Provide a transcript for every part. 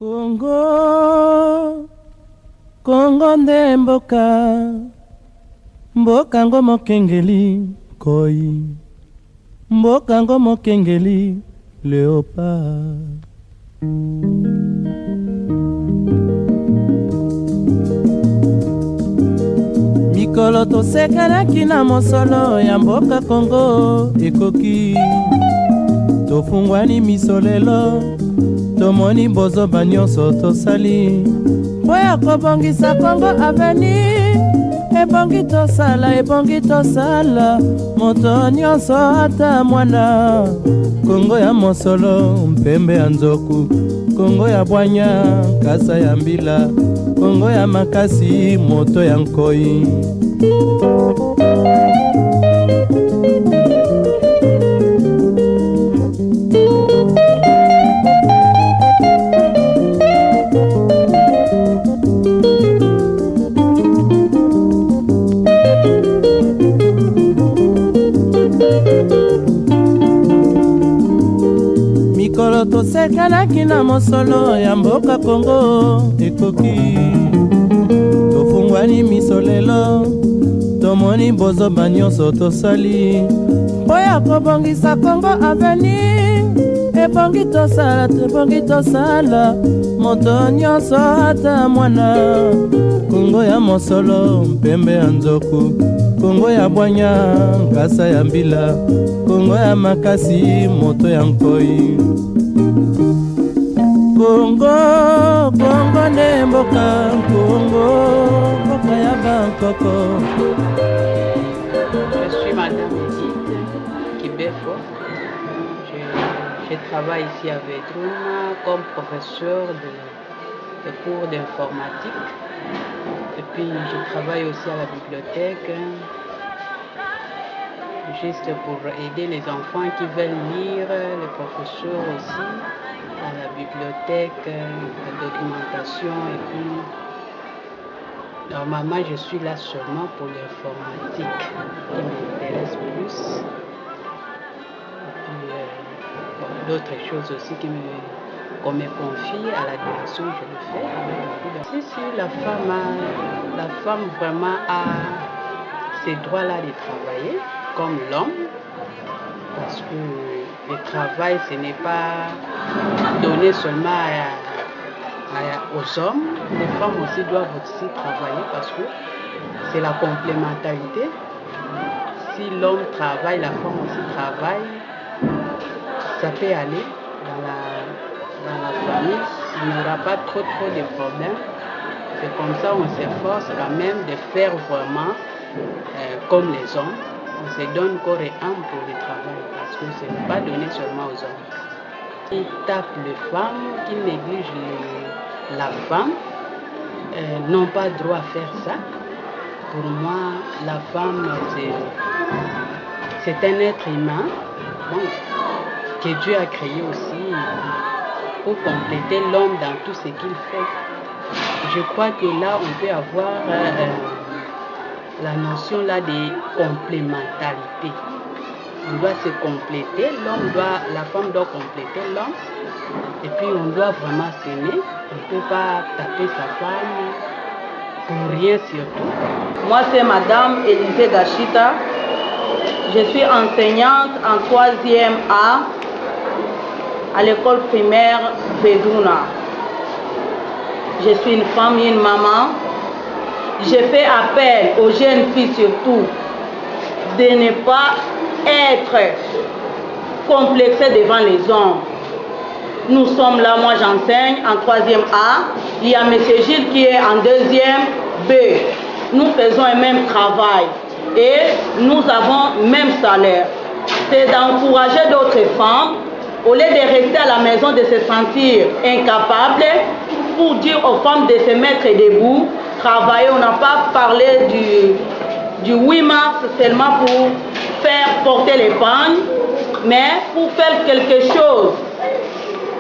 Congo, Congo nde mboka, mboka ngo mokengeli koi, mboka ngo mokengeli léopard. Mikolo tosekelaki na mosolo ya mboka Congo ekoki, tofungwani misolelo tomoni bozoba nyonso tosali mpo ya kobongisa Congo Avenir. Ebongi tosala moto nyonso ata mwana. Congo ya mosolo mpembe ya nzoku, Congo ya bwanya kasa ya mbila, Congo ya makasi moto ya nkoi. Mikolo tosekelaki na mosolo ya mboka Congo ekoki, tofungwani misolelo tomoni bozoba nyonso tosali mpo ya kobongisa Congo Avenir. Ebongi tosala moto nyonso ata mwana. Congo ya mosolo mpembe ya nzoku, Congo ya bwanya nkasa ya mbila, Congo ya makasi moto ya nkoi. Congo nde mboka, Congo mboka ya Bangkoko. Je suis Madame Edith Kibefo. Je travaille ici à Vedruna comme professeur de cours d'informatique. Et puis je travaille aussi à la bibliothèque, juste pour aider les enfants qui veulent lire, les professeurs aussi, à la bibliothèque, la documentation. Et puis normalement je suis là seulement pour l'informatique qui m'intéresse plus. Et puis d'autres choses aussi qu'on me confie à la direction, je le fais. Si la femme vraiment a ces droits-là de travailler comme l'homme, parce que le travail, ce n'est pas donné seulement aux hommes. Les femmes aussi doivent aussi travailler parce que c'est la complémentarité. Si l'homme travaille, la femme aussi travaille, ça peut aller dans la famille. Il n'y aura pas trop de problèmes. C'est comme ça on s'efforce quand même de faire vraiment comme les hommes. On se donne corps et âme pour le travail parce que ce n'est pas donné seulement aux hommes. Qui tapent les femmes, qui négligent la femme, n'ont pas droit à faire ça. Pour moi, la femme, c'est un être humain que Dieu a créé aussi pour compléter l'homme dans tout ce qu'il fait. Je crois que là, on peut avoir la notion là de complémentarité. On doit se compléter, la femme doit compléter l'homme, et puis on doit vraiment s'aimer. On ne peut pas taper sa femme pour rien surtout. Moi, c'est Madame Élisée Gachita. Je suis enseignante en 3e A à l'école primaire Vedruna. Je suis une femme et une maman. Je fais appel aux jeunes filles surtout de ne pas être complexées devant les hommes. Nous sommes là, moi j'enseigne en 3e A. Il y a M. Gilles qui est en 2e B. Nous faisons un même travail et nous avons même salaire. C'est d'encourager d'autres femmes, au lieu de rester à la maison, de se sentir incapables, pour dire aux femmes de se mettre debout, travailler. On n'a pas parlé du 8 mars seulement pour faire porter les pagnes, mais pour faire quelque chose.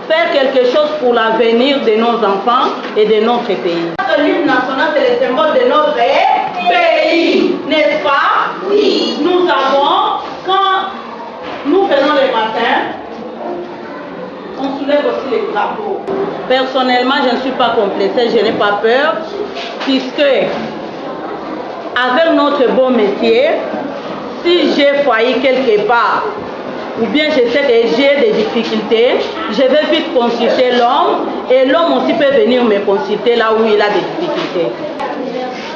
Faire quelque chose pour l'avenir de nos enfants et de notre pays. L'hymne national, c'est le symbole de notre pays, n'est-ce pas? Oui. Nous avons, quand nous faisons le matin, on soulève aussi les drapeaux. Personnellement, je ne suis pas complexée, je n'ai pas peur, puisque avec notre beau métier, si j'ai failli quelque part, ou bien je sais que j'ai des difficultés, je vais vite consulter l'homme, et l'homme aussi peut venir me consulter là où il a des difficultés.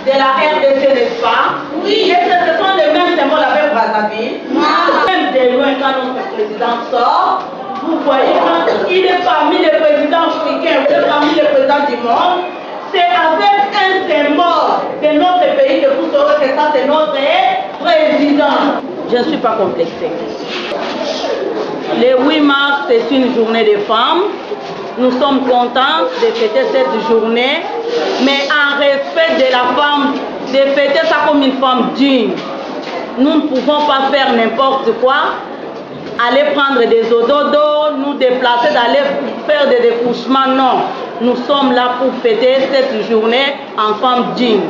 De la RDC, n'est-ce pas? Oui. Et ce sont les mêmes symboles avec Brazzaville. Même de loin, quand notre président sort, vous voyez qu'il est parmi les présidents africains, il est parmi les présidents du monde. C'est avec un symbole de notre pays que vous saurez que ça, c'est notre président. Je ne suis pas complexée. Le 8 mars, c'est une journée des femmes. Nous sommes contents de fêter cette journée, mais en respect de la femme, de fêter ça comme une femme digne. Nous ne pouvons pas faire n'importe quoi, aller prendre des ododos, nous déplacer, d'aller faire des découchements, non. Nous sommes là pour fêter cette journée en femme digne.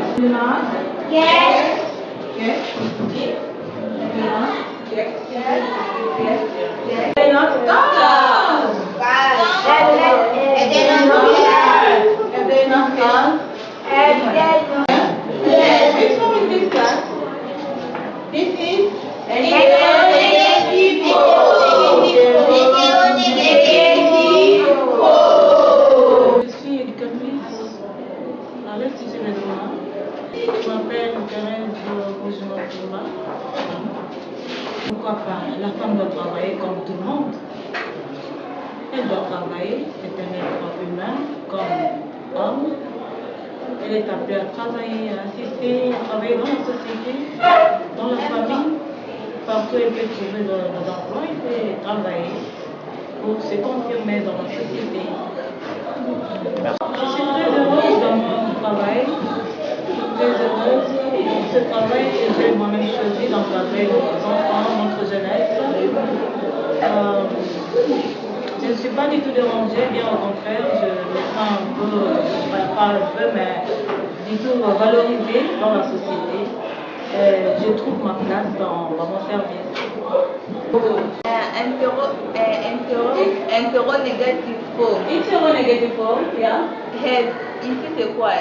Pourquoi pas? La femme doit travailler comme tout le monde. Elle doit travailler, c'est un être humain comme homme. Elle est appelée à travailler, à assister, à travailler dans la société, dans la famille. Partout elle peut trouver l'emploi, elle peut travailler pour se confirmer dans la société. Je suis très heureuse dans mon travail. Très heureuse. Ce travail que j'ai moi-même choisi d'encadrer nos enfants, notre jeunesse. Je ne suis pas du tout dérangée, bien au contraire, je me sens un peu, pas un peu, mais du tout valorisée dans la société. Je trouve ma place dans mon service. Interonégative form. Interonégative form, yeah. Have, ici c'est quoi?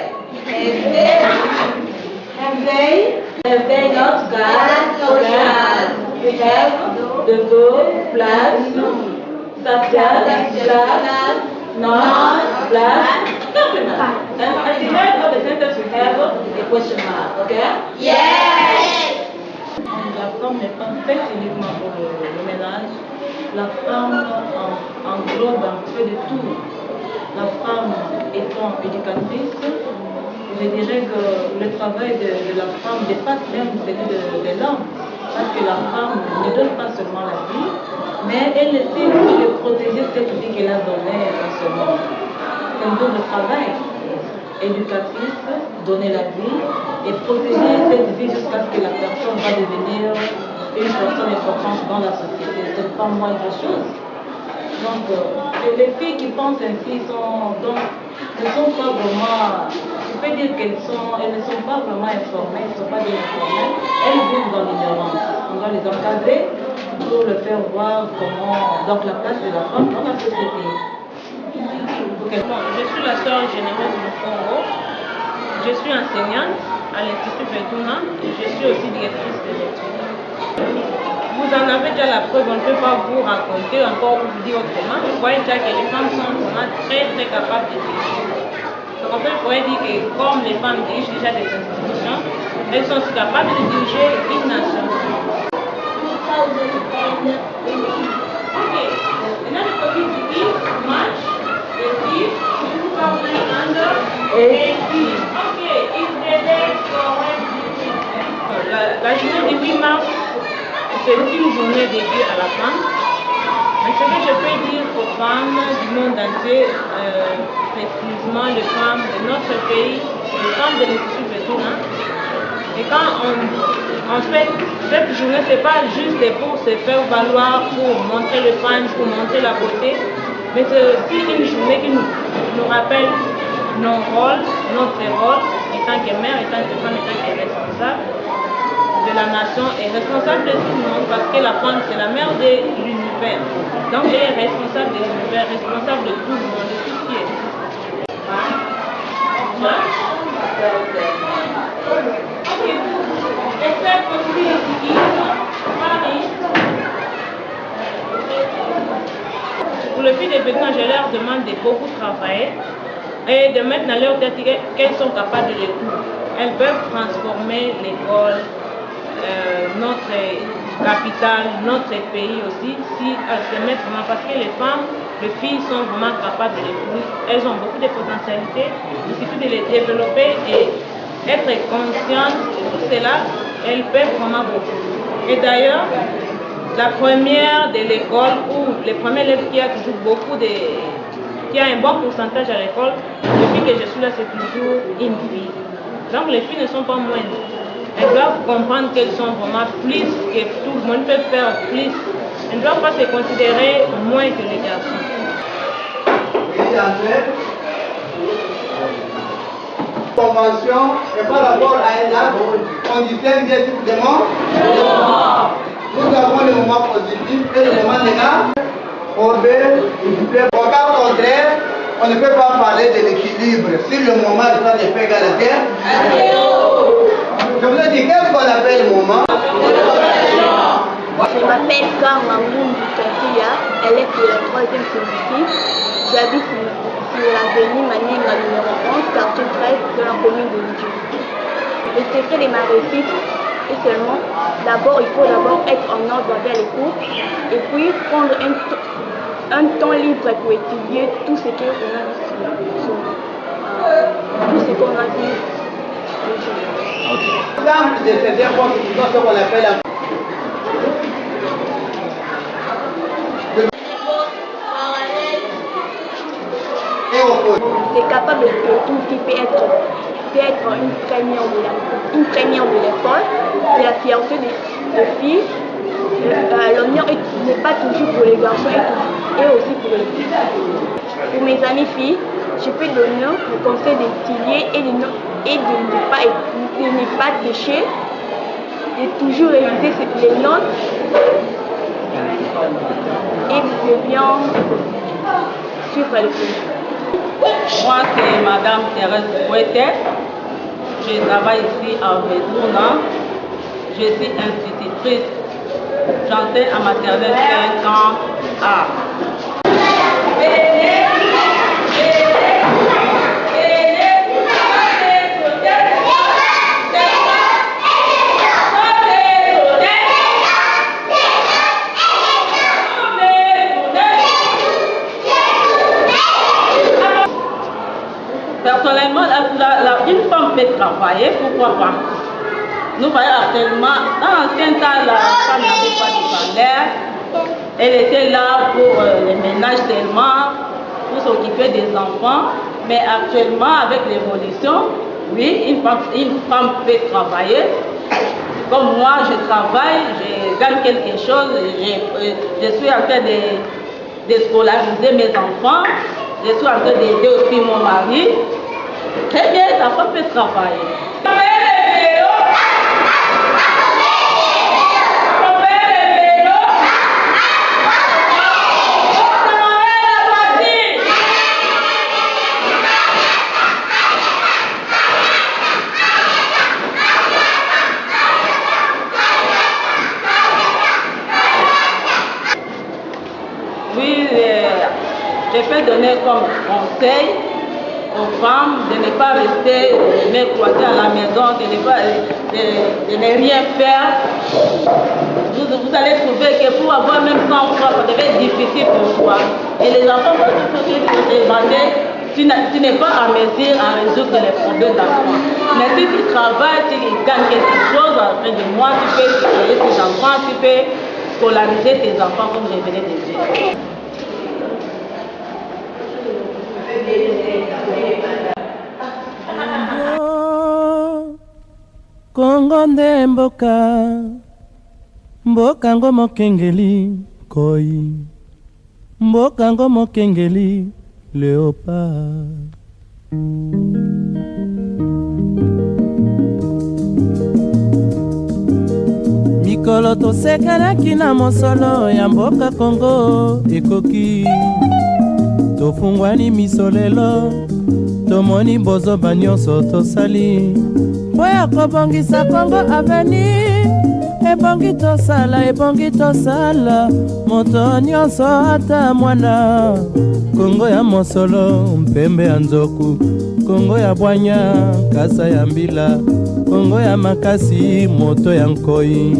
Have they not got no chance? We have the good, plus, such as, not, plus, complement. And at the end of the sentence, we have a question mark, okay? Yes! La femme n'est pas faite uniquement pour le ménage. La femme englobe un peu de tout. La femme étant éducatrice, je dirais que le travail de la femme dépasse même celui de l'homme. Parce que la femme ne donne pas seulement la vie, mais elle essaie aussi de protéger cette vie qu'elle a donnée à ce monde. C'est un double travail. Éducatrice, donner la vie et protéger cette vie jusqu'à ce que la personne va devenir une personne importante dans la société. Ce n'est pas moindre chose. Donc, les filles qui pensent ainsi ne sont pas vraiment, je peux dire elles ne sont pas vraiment informées, elles ne sont pas bien informées, elles vivent dans l'ignorance. On doit les encadrer pour leur faire voir comment, donc la place de la femme dans la société. Je suis la sœur généreuse du Congo. Je suis enseignante à l'Institut Beduna et je suis aussi directrice des études. Vous en avez déjà la preuve, on ne peut pas vous raconter encore ou vous dire autrement. Vous voyez déjà que les femmes sont vraiment très capables de diriger. Donc en fait, vous pouvez dire que comme les femmes dirigent déjà des institutions, elles sont aussi capables de diriger une nation. Ok, maintenant le topic du livre, match. Okay, is the date correct? La journée du 8 mars, c'est une journée dédiée à la femme. Mais ce que je peux dire aux femmes du monde entier, précisément les femmes de notre pays, les femmes de l'Institut Beduna, et quand on fait cette journée, ce n'est pas juste pour se faire valoir, pour montrer le fan, pour montrer la beauté, mais c'est aussi une journée qui nous rappelle nos rôles, notre rôle, étant que mère, étant que femme, étant que responsable de la nation et responsable de tout le monde, parce que la femme, c'est la mère de l'univers. Donc elle est responsable de l'univers, responsable de tout le monde, de tout ce qui existe. filles de Bédouin, je leur demande de beaucoup travailler et de mettre dans leur tête qu'elles sont capables de tout. Elles peuvent transformer l'école, notre capitale, notre pays aussi, si elles se mettent vraiment, parce que les femmes, les filles sont vraiment capables de tout. Elles ont beaucoup de potentialités, il suffit de les développer et être conscientes de tout cela, elles peuvent vraiment beaucoup. Et d'ailleurs, la première de l'école, ou les premiers élèves qui a toujours beaucoup de... qui a un bon pourcentage à l'école, depuis que je suis là, c'est toujours une fille. Donc les filles ne sont pas moindres. Elles doivent comprendre qu'elles sont vraiment plus que tout le monde peut faire plus. Elles ne doivent pas se considérer moins que les garçons. Convention et par rapport à un acte, on distingue bien simplement. Nous avons le moment positif et le moment négatif. Au cas contraire, on ne peut pas parler de l'équilibre. Si le moment est de faire égalité, je vous ai dit, qu'est-ce qu'on appelle le moment? Je m'appelle Karma Moumbi Katia, elle est de la 3e série. J'habite sur l'avenue Maninga numéro 11, quartier 13 de la commune de Lidjou. Le secret de ma réussite est seulement, d'abord, il faut d'abord être en ordre vers les cours et puis prendre un temps libre pour étudier tout ce qu'on a vu. L'exemple de ces deux points, c'est ce qu'on appelle c'est capable de tout qui peut être une première de l'école, c'est la fierté des filles. L'honneur n'est pas toujours pour les garçons et aussi pour les filles. Pour mes amies filles, je peux donner le conseil d'étudier et de ne pas tricher, de toujours réviser les notes et de bien suivre les cours. Moi, c'est Madame Thérèse Bouetet. Je travaille ici à Bédouna. Je suis institutrice. J'enseigne à maternelle 5 ans A. Personnellement, une femme peut travailler, pourquoi pas? Nous voyons actuellement, dans l'ancien temps, la femme n'avait pas de salaire. Elle était là pour les ménages seulement, pour s'occuper des enfants. Mais actuellement, avec l'évolution, oui, une femme peut travailler. Comme moi, je travaille, je gagne quelque chose, je suis en train de scolariser mes enfants, je suis en train d'aider aussi mon mari. Très bien, la femme peut travailler. Oui, je peux donner comme conseil aux femmes de ne pas rester les cloîtrées à la maison, de ne rien faire. Vous allez trouver que pour avoir même 100 francs, ça devient difficile pour toi. Et les enfants vont toujours te demander, tu n'es pas à mesure à résoudre les problèmes d'enfants. Mais si tu travailles, tu gagnes quelque chose, à la fin du mois, tu peux payer tes enfants, tu peux scolariser tes enfants comme je venais de dire. Kongo nde mboka ngo mokengeli koi, mboka ngo mokengeli léopard. Mikolo tosekelaki na mosolo ya mboka Kongo ekoki, tofungwani misolelo tomoni bozoba nyonso tosali mpo ya kobongisa Kongo aveni ebongi tosala moto nyonso ata mwana kongo ya mosolo mpembe ya nzoku kongo ya bwanya kasa ya mbila kongo ya makasi moto ya nkoi